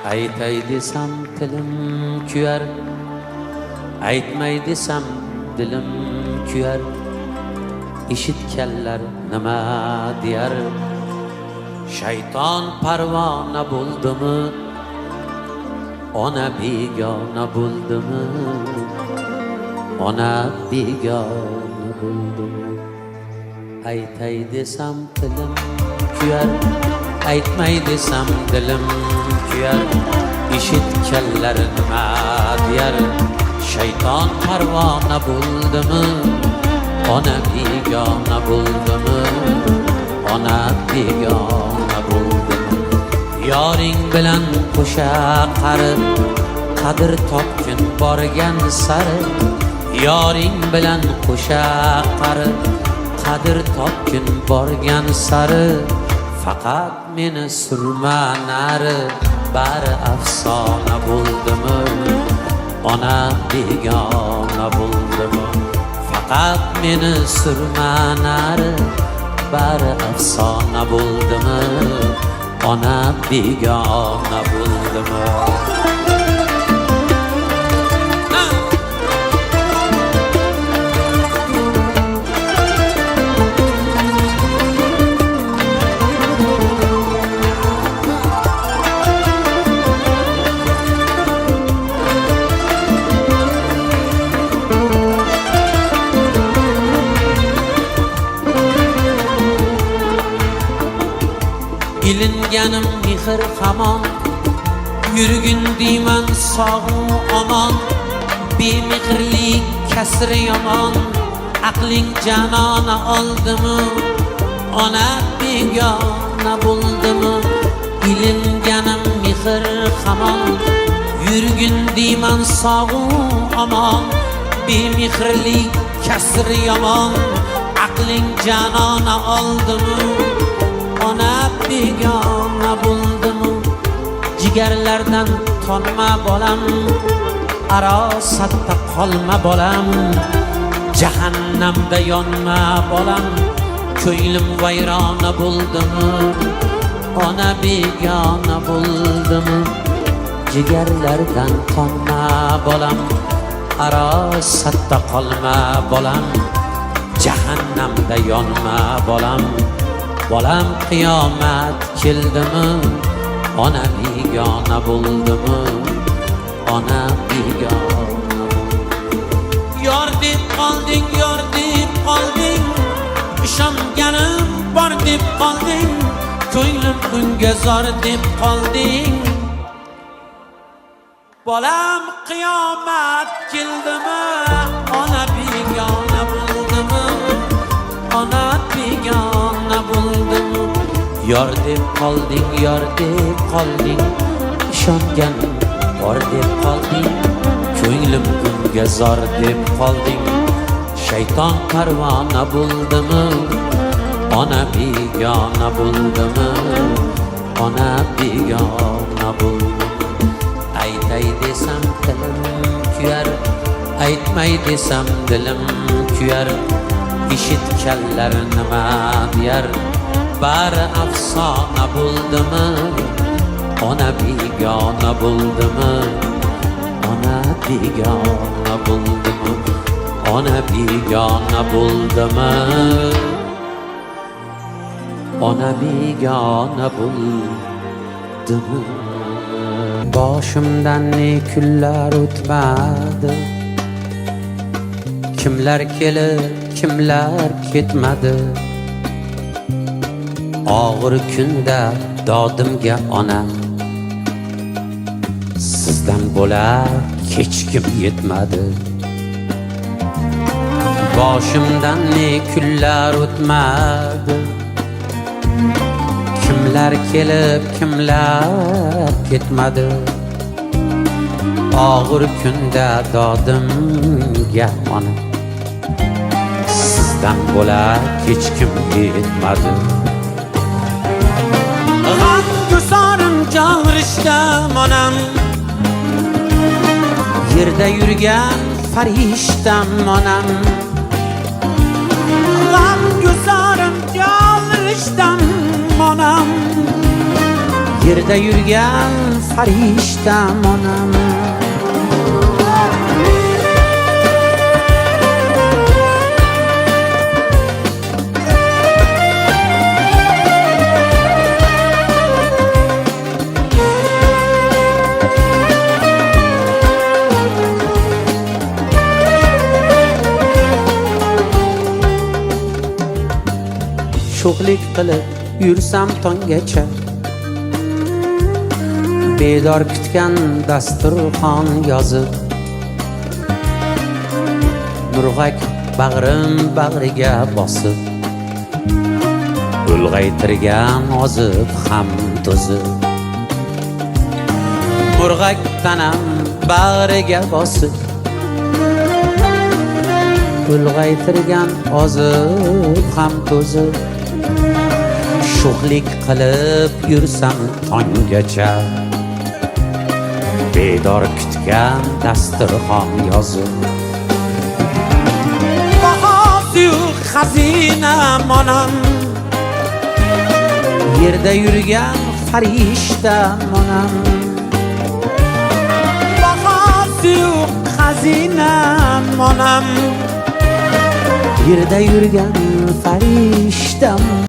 Aytay desam tilim kuyar, aytmay desam dilim kuyar. Eshitganlar nima deyar? Shayton parvona bo'ldimi? Ona begona bo'ldimi? Ona begona bo'ldimi? Aytay desam tilim kuyar, aytmay desam dilim kuyar. Eshitganlar nima deyar? Shayton parvona bo'ldimi? Ona begona bo'ldimi? Ona begona bo'ldimi? Yoring bilan qo'sha qarib, qadr topgin borgan sari. Yoring bilan qo'sha qarib, qadr topgin borgan sari. Faqat meni surma nari, bari afsona bo'ldimi? Ona begona bo'ldimi? Faqat meni surma nari, bari afsona bo'ldimi? Ona begona bo'ldimi? Ilinganim mehr hamon, yurgin deyman sog'u omon. Bemehrlik kasri yomon, aqling janona oldimi? Ona begona bo'ldimi? Ilinganim mehr hamon, yurgin deyman sog'u omon. Bemehrlik kasri yomon, aqling janona oldimi? Ona begona bo'ldimi? Jigarlardan tonma bolam, arosatda qolma bolam. Jahannamda yonma bolam, ko'nglim vayrona bo'ldimi? Ona begona bo'ldimi? Jigarlardan tonma bolam, arosatda qolma bolam. Jahannamda yonma bolam. Bolam qiyomat keldimi? Ona begona bo'ldimi? Ona begona bo'ldimi? Yor deb qolding, yor deb qolding, ishonganim bor deb qolding. Ko'nglim unga zor deb qolding. Bolam qiyomat keldimi? Ona begona bo'ldimi? Ona begona bo'ldimi? Yor deb qolding, yor deb qolding, ishonganim bor deb qolding. Ko'nglim unga zor deb qolding. Shayton parvona bo'ldimi? Ona begona bo'ldimi? Ona begona bo'ldimi? Aytay desam tilim kuyar, aytmay desam dilim kuyar. Eshitganlar nima deyar? Bari afsona bo'ldimi? Ona begona bo'ldimi? Ona begona bo'ldimi? Ona begona bo'ldimi? Ona begona bo'ldimi? Boshimdan ne kunlar o'tmadi, kimlar kelib kimlar ketmadi. Og'ir kunda dodimga onam, sizdan bo'lar hech kim yetmadi. Boshimdan ne kunlar o'tmadi, kimlar kelib kimlar ketmadi. Og'ir kunda dodimga onam, sizdan bo'lar hech kim yetmadi. G'am gusarim jag'rishdan onam, yerda yurgan farishtam onam. G'am gusarim jag'rishdan onam, yerda yurgan فرشتم آنم sho'xlik qilib yursam tonggacha bedor kutgan dasturxon yozib murg'ak bag'rim bag'riga bosib ulg'aytirgan ozib ham to'zib murg'ak tanam bag'riga bosib ulg'aytirgan ozib ham to'zib sho'xlik qilib yursam tonggacha bedor kutgan dasturxon yozib bahosiyu xazinam onam yerda yurgan farishtam onam bahosiyu xazinam onam yerda yurgan farishtam